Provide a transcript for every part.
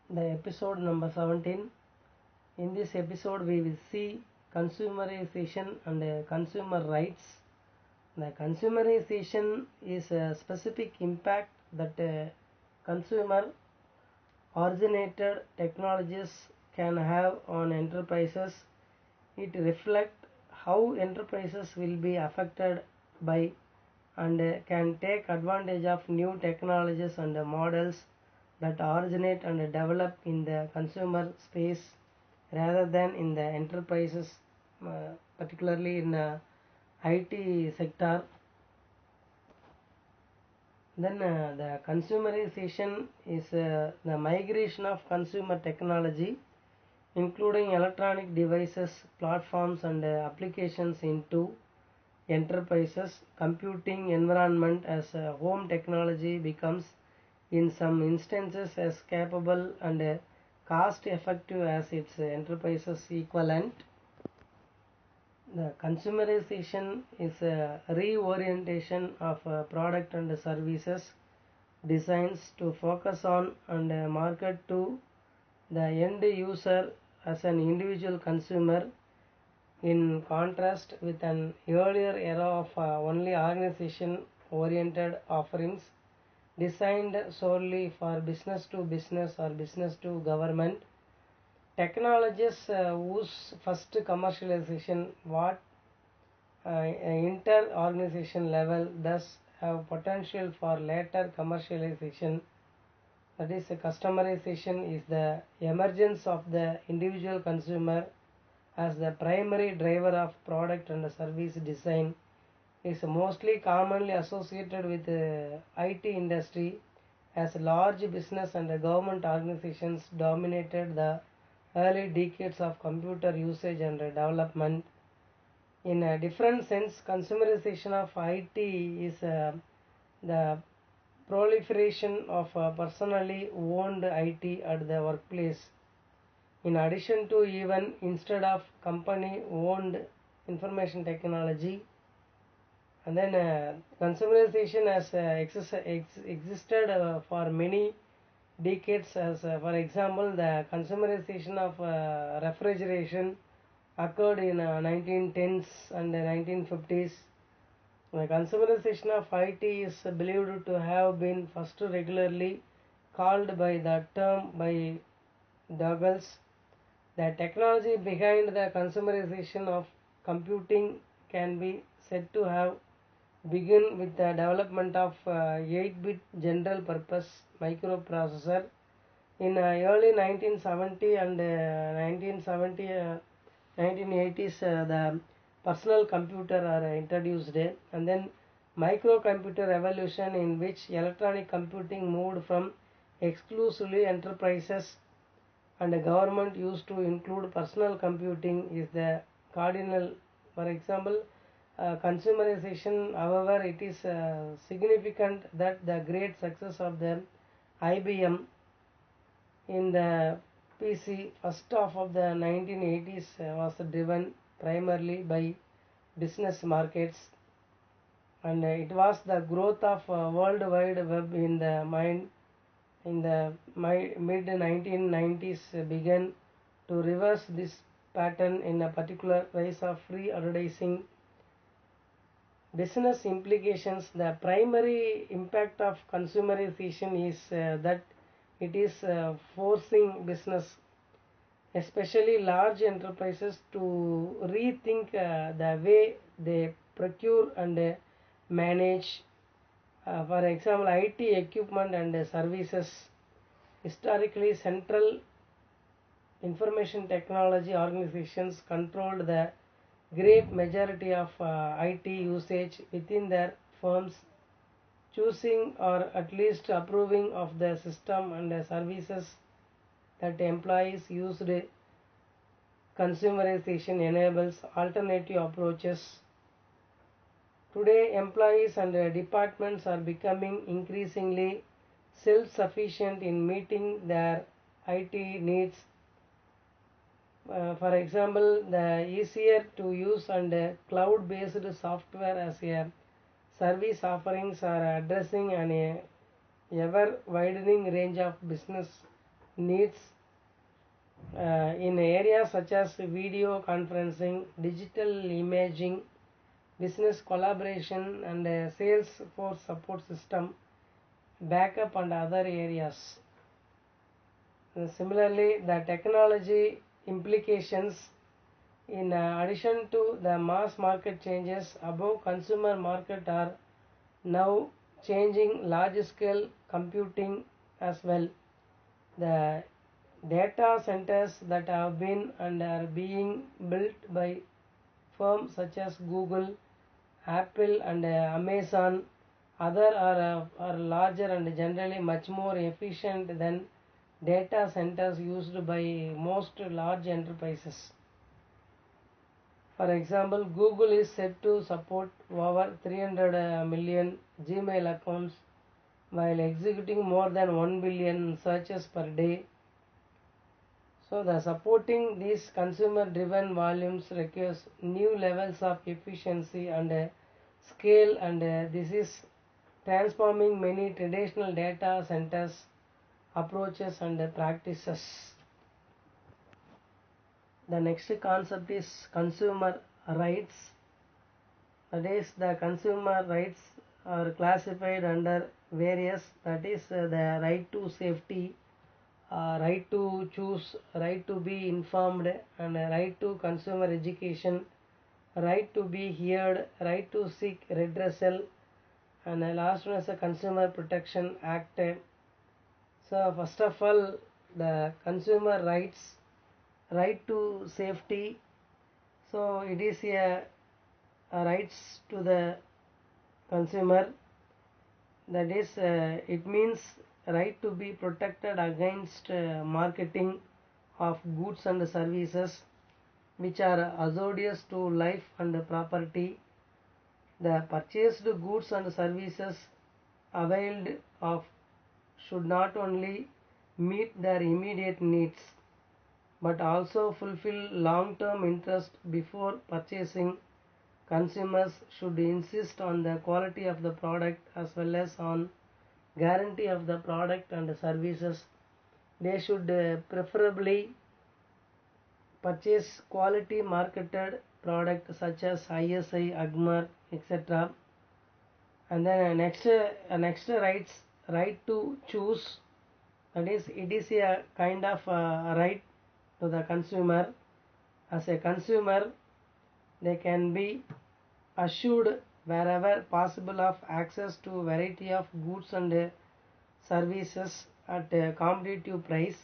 the episode number 17. In this episode we will see consumerization and consumer rights. The consumerization is a specific impact that consumer originated technologies can have on enterprises. It reflects how enterprises will be affected by and can take advantage of new technologies and models that originate and develop in the consumer space rather than in the enterprises, particularly in IT sector. Then the consumerization is the migration of consumer technology, including electronic devices, platforms and applications into enterprises computing environment as home technology becomes in some instances as capable and cost effective as its enterprises equivalent. The consumerization is a reorientation of product and services designs to focus on and market to the end user as an individual consumer, in contrast with an earlier era of only organization oriented offerings designed solely for business to business or business to government. Technologies whose first commercialization what inter-organization level thus have potential for later commercialization. That is, customerization is the emergence of the individual consumer as the primary driver of product and service design. Is mostly commonly associated with the IT industry, as large business and government organizations dominated the early decades of computer usage and development. In a different sense, consumerization of IT is the proliferation of personally owned IT at the workplace. In addition to, even instead of company owned information technology, and then consumerization has existed for many decades. As for example, the consumerization of refrigeration occurred in 1910s and 1950s. The consumerization of IT is believed to have been first regularly called by the term by Douglas. The technology behind the consumerization of computing can be said to have begun with the development of 8-bit general purpose microprocessor in early 1970 and 1980s. The personal computer are introduced, and then microcomputer revolution, in which electronic computing moved from exclusively enterprises and the government used to include personal computing, is the cardinal. For example, consumerization, however, it is significant that the great success of the IBM in the PC first half of the 1980s was driven primarily by business markets, and it was the growth of World Wide Web in the mid 1990s began to reverse this pattern, in a particular rise of free advertising. Business implications. The primary impact of consumerization is that it is forcing business, especially large enterprises, to rethink the way they procure and manage. For example, IT equipment and services. Historically, central information technology organizations controlled the great majority of IT usage within their firms, choosing or at least approving of the system and the services that employees used. Consumerization enables alternative approaches. Today, employees and departments are becoming increasingly self-sufficient in meeting their IT needs. For example, the easier to use and cloud-based software as a service offerings are addressing an ever widening range of business needs in areas such as video conferencing, digital imaging, business collaboration, and sales force support system, backup, and other areas. Similarly, the technology implications in addition to the mass market changes above, consumer market are now changing large scale computing as well. The data centers that have been and are being built by firms such as Google, Apple, and Amazon other are larger and generally much more efficient than data centers used by most large enterprises. For example, Google is said to support over 300 million Gmail accounts while executing more than 1 billion searches per day. So the supporting these consumer driven volumes requires new levels of efficiency and scale, and this is transforming many traditional data centers approaches and practices. The next concept is consumer rights. That is, the consumer rights are classified under various, that is the right to safety, right to choose, right to be informed, and right to consumer education, right to be heard, right to seek redressal, and the last one is the Consumer Protection Act. So first of all, the consumer rights, right to safety. So it is a rights to the consumer, that is it means right to be protected against marketing of goods and services which are hazardous to life and property. The purchased goods and services availed of should not only meet their immediate needs but also fulfill long-term interest. Before purchasing, consumers should insist on the quality of the product as well as on guarantee of the product and services. They should preferably purchase quality marketed product such as ISI, AGMAR, etc. And then next rights, right to choose. That is, it is a kind of right to the consumer. As a consumer, they can be assured wherever possible of access to variety of goods and services at a competitive price.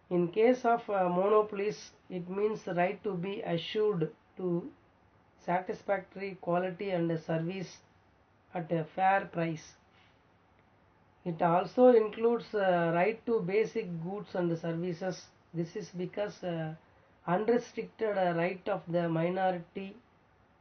In case of monopolies, it means right to be assured to satisfactory quality and service at a fair price. It also includes right to basic goods and services. This is because unrestricted right of the minority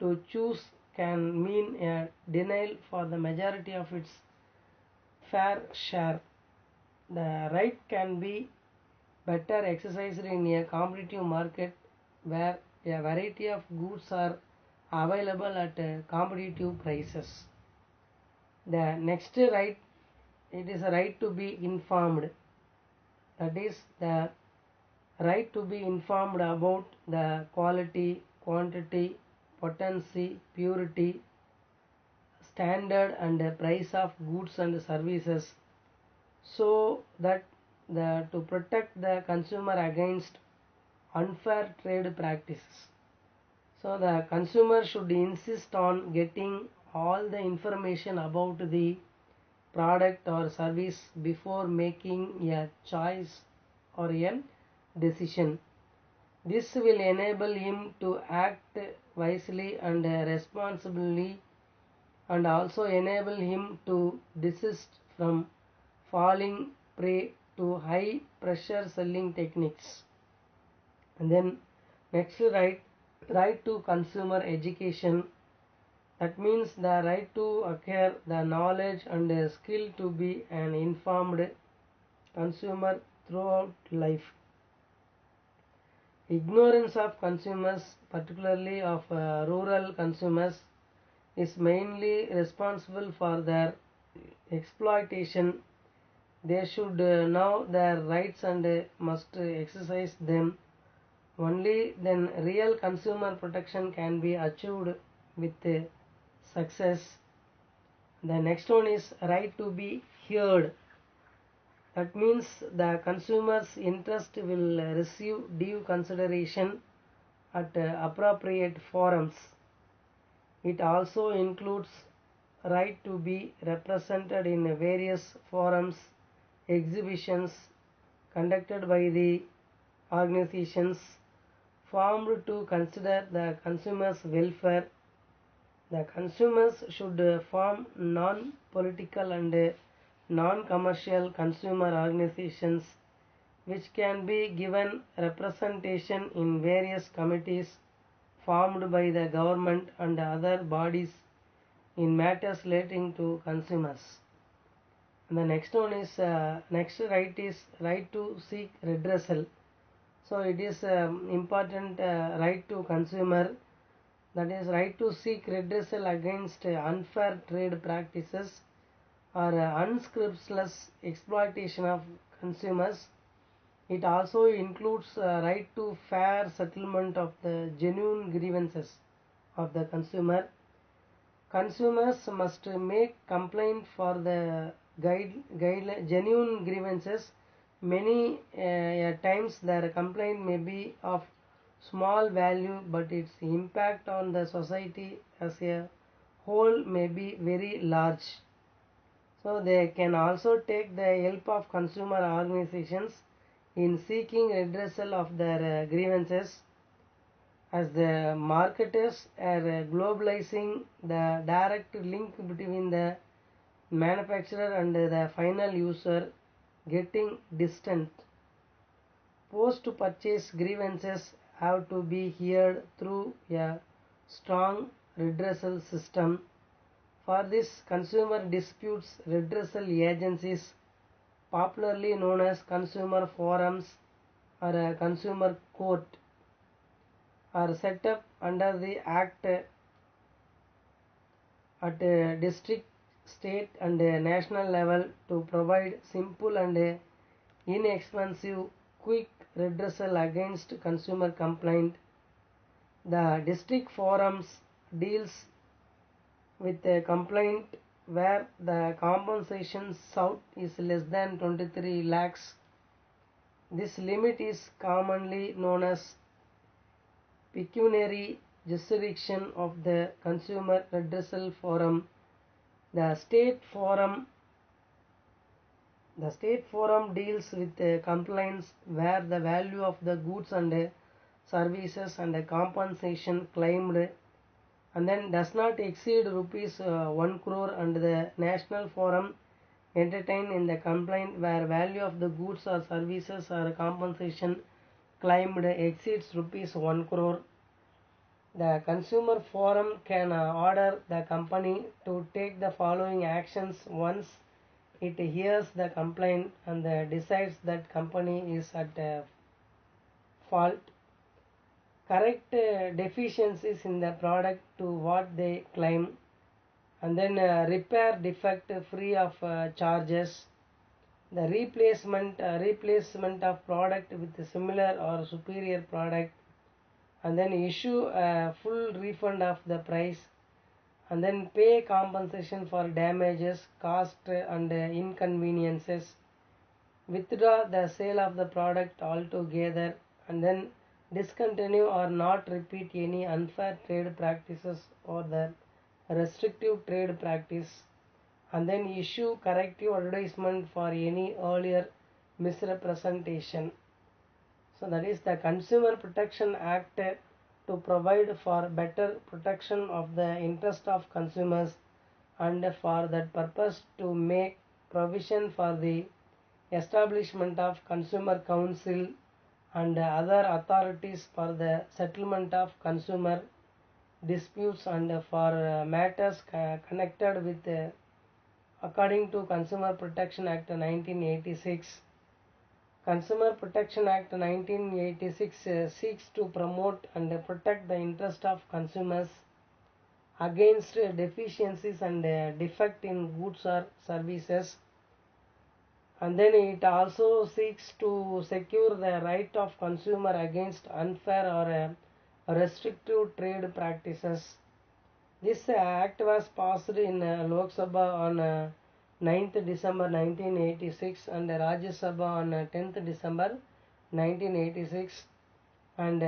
to choose can mean a denial for the majority of its fair share. The right can be better exercised in a competitive market where a variety of goods are available at competitive prices. The next right, it is a right to be informed. That is the right to be informed about the quality, quantity, potency, purity, standard and price of goods and services, so that to protect the consumer against unfair trade practices. So the consumer should insist on getting all the information about the product or service before making a choice or a decision. This will enable him to act wisely and responsibly, and also enable him to desist from falling prey to high pressure selling techniques. And then next right to consumer education. That means the right to acquire the knowledge and skill to be an informed consumer throughout life. Ignorance of consumers, particularly of rural consumers, is mainly responsible for their exploitation They should know their rights and must exercise them. Only then real consumer protection can be achieved with success. The next one is right to be heard. That means the consumer's interest will receive due consideration at appropriate forums. It also includes right to be represented in various forums, exhibitions conducted by the organizations formed to consider the consumer's welfare. The consumers should form non-political and non-commercial consumer organizations which can be given representation in various committees formed by the government and other bodies in matters relating to consumers. And the next one is next right is right to seek redressal. So it is important right to consumer, that is right to seek redressal against unfair trade practices or unscrupulous exploitation of consumers. It also includes right to fair settlement of the genuine grievances of the consumer. Consumers must make complaint for the genuine grievances. Many times their complaint may be of small value, but its impact on the society as a whole may be very large. So they can also take the help of consumer organizations in seeking redressal of their grievances, as the marketers are globalizing. The direct link between the manufacturer and the final user getting distant. Post-purchase grievances have to be heard through a strong redressal system. For this, consumer disputes redressal agencies, popularly known as consumer forums or a consumer court, are set up under the Act at district, state and national level to provide simple and inexpensive quick redressal against consumer complaint. The district forums deals with a complaint where the compensation sought is less than 23 lakhs. This limit is commonly known as pecuniary jurisdiction of the consumer redressal forum. The state forum deals with complaints where the value of the goods and services and compensation claimed and then does not exceed rupees 1 crore, and the national forum entertained in the complaint where value of the goods or services or compensation claimed exceeds rupees 1 crore. The consumer forum can order the company to take the following actions once it hears the complaint and decides that company is at fault. Correct deficiencies in the product to what they claim, and then repair defect free of charges. The replacement of product with a similar or superior product, and then issue a full refund of the price, and then pay compensation for damages, cost and inconveniences, withdraw the sale of the product altogether, and then discontinue or not repeat any unfair trade practices or the restrictive trade practice, and then issue corrective advertisement for any earlier misrepresentation. So that is the Consumer Protection Act to provide for better protection of the interest of consumers, and for that purpose to make provision for the establishment of consumer council and other authorities for the settlement of consumer disputes and for matters connected with according to Consumer Protection Act 1986. Consumer Protection Act 1986 seeks to promote and protect the interest of consumers against deficiencies and defect in goods or services, and then it also seeks to secure the right of consumer against unfair or restrictive trade practices. This act was passed in Lok Sabha on 9th December 1986 and Rajya Sabha on 10th December 1986, and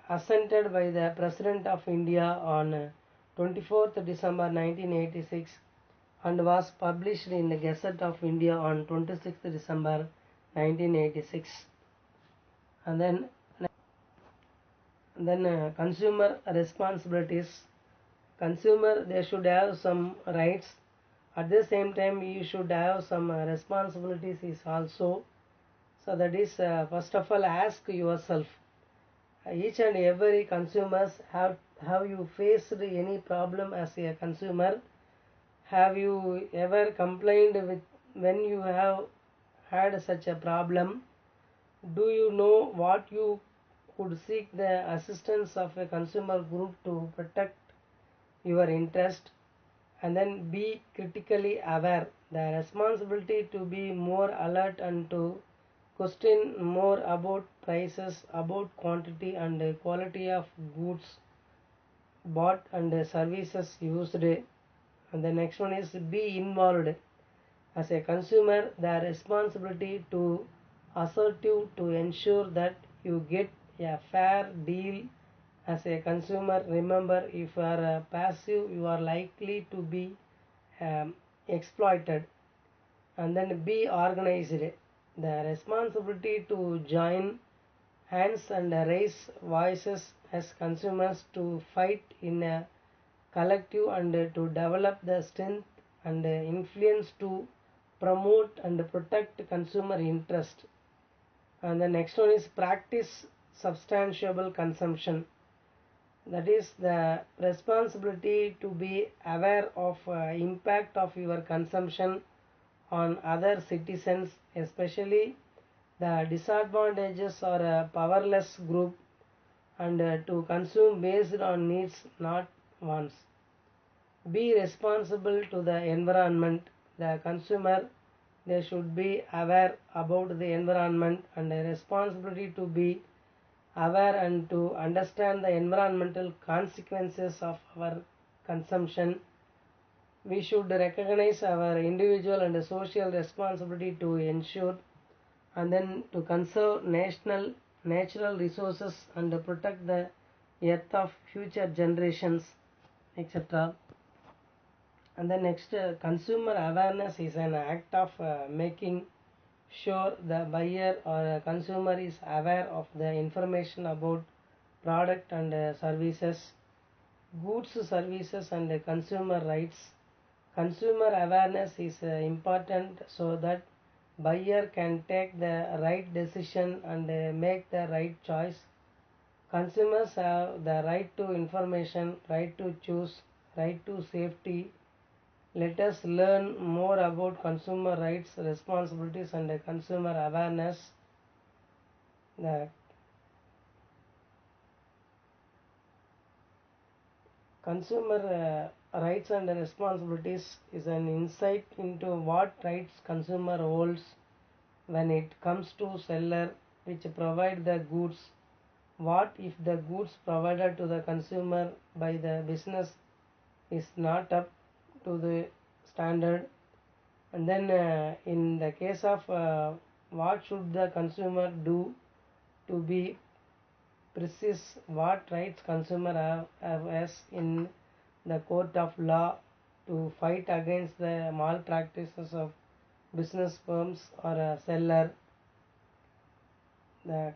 assented by the President of India on 24th December 1986, and was published in the Gazette of India on 26th December 1986. And then consumer responsibilities. Consumer, they should have some rights, at the same time you should have some responsibilities is also. So that is, first of all, ask yourself, each and every consumers, have you faced any problem as a consumer? Have you ever complained with when you have had such a problem? Do you know what you could seek the assistance of a consumer group to protect your interest? And then be critically aware, the responsibility to be more alert and to question more about prices, about quantity and quality of goods bought and services used. And the next one is be involved. As a consumer, the responsibility to assertive to ensure that you get a fair deal. As a consumer, remember, if you are passive, you are likely to be exploited. And then be organized. The responsibility to join hands and raise voices as consumers to fight in a collective and to develop the strength and influence to promote and protect consumer interest. And the next one is practice substantiable consumption. That is the responsibility to be aware of impact of your consumption on other citizens, especially the disadvantages or a powerless group, and to consume based on needs, not wants. Be responsible to the environment. The consumer, they should be aware about the environment and a responsibility to be aware and to understand the environmental consequences of our consumption. We should recognize our individual and social responsibility to ensure and then to conserve natural resources and protect the earth of future generations, etc. And then next, consumer awareness is an act of making sure the buyer or consumer is aware of the information about product and services, goods, services and consumer rights. Consumer awareness is important so that buyer can take the right decision and make the right choice. Consumers have the right to information, right to choose, right to safety. Let us learn more about consumer rights, responsibilities and consumer awareness. The consumer rights and responsibilities is an insight into what rights consumer holds when it comes to seller which provide the goods. What if the goods provided to the consumer by the business is not up to the standard? And then in the case of what should the consumer do to be precise, what rights consumer have as in the court of law to fight against the malpractices of business firms or a seller. The